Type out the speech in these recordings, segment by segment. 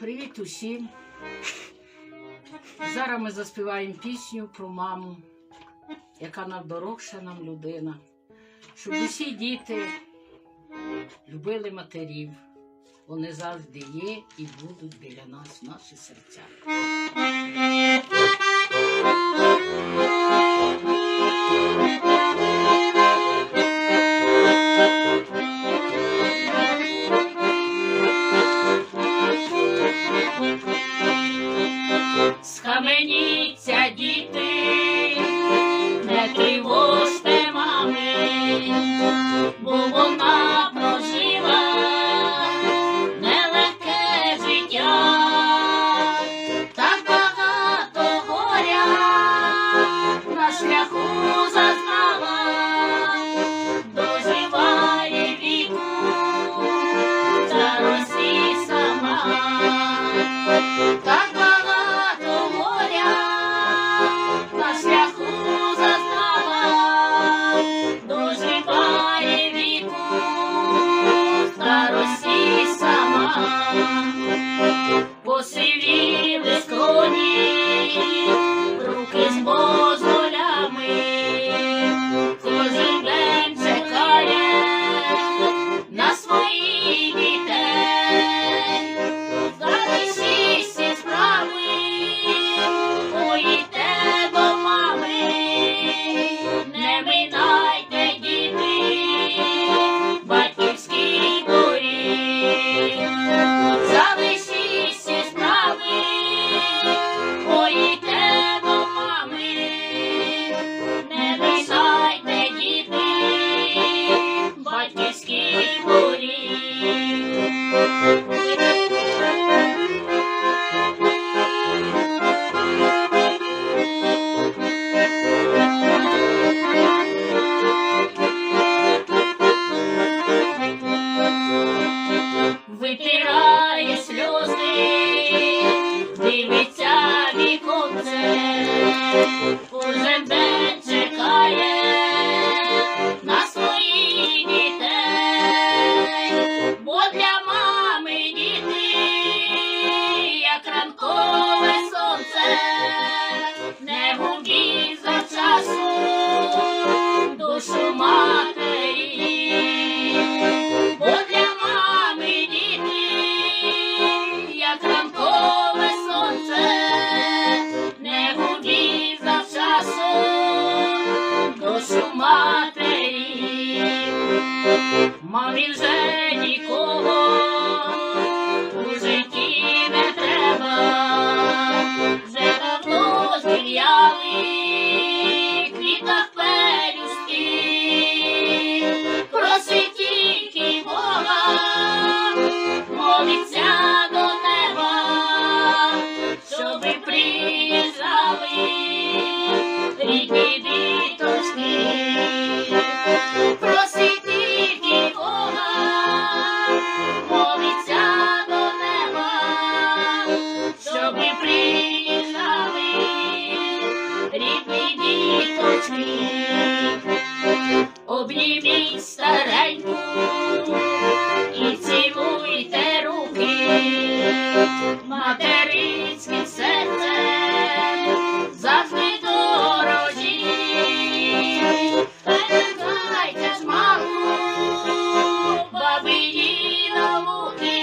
Привіт усім! Зараз ми заспіваємо пісню про маму, яка найдорожча нам людина. Щоб усі діти любили матерів. Вони завжди є і будуть біля нас, в наших серцях. Схаменіться, діти, не тривожте мами, бо вона прожила нелегке життя, так багато горя на шляху зазнала, доживає віку, старості сама. Так багато горя на шляху зазнала, доживає віку, старості сама. Посивіли скроні, руки з мозолями, кожен день чекає на своїх дітей. Залишись ці справи, поїдьте до мами, не минайте, діти, батьківський поріг. Залишись ці справи, поїдьте до мами, не минайте, діти, батьківський поріг. Витирає сльози, дивиться віконце, кожен день чекає на своїх дітей, бо для мами діти, як ранкове сонце, не губіть завчасу душу матері, бо для мами діти, як ранкове сонце, не губіть завчасу душу матері. Мамі вже нікого у житті не треба, вже давно зів'яли в квітах пелюстки. Просить тільки Бога, молиться до неба, щоби приїжджали рідні діточки. Просить тільки Бога, молиться до неба, щоби приїжджали рідні діточки. Обніміть стареньку і цілуйте руки, материнським серцем завжди дорожі. Передайте ж маму бабині науки,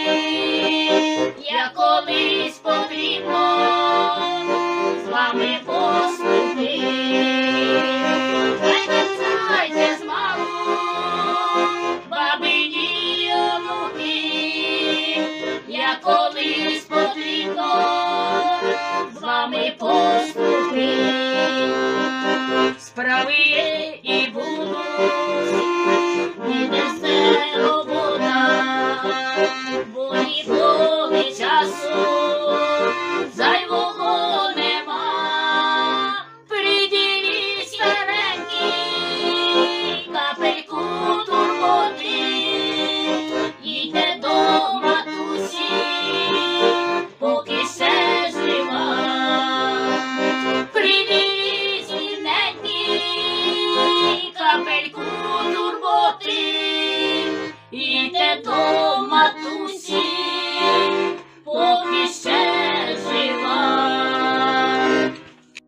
як колись потрібно з вами поступити. Передайте ж маму бабині онуки, як колись потрібно з вами поступити. Справи є і будуть, і несе робота,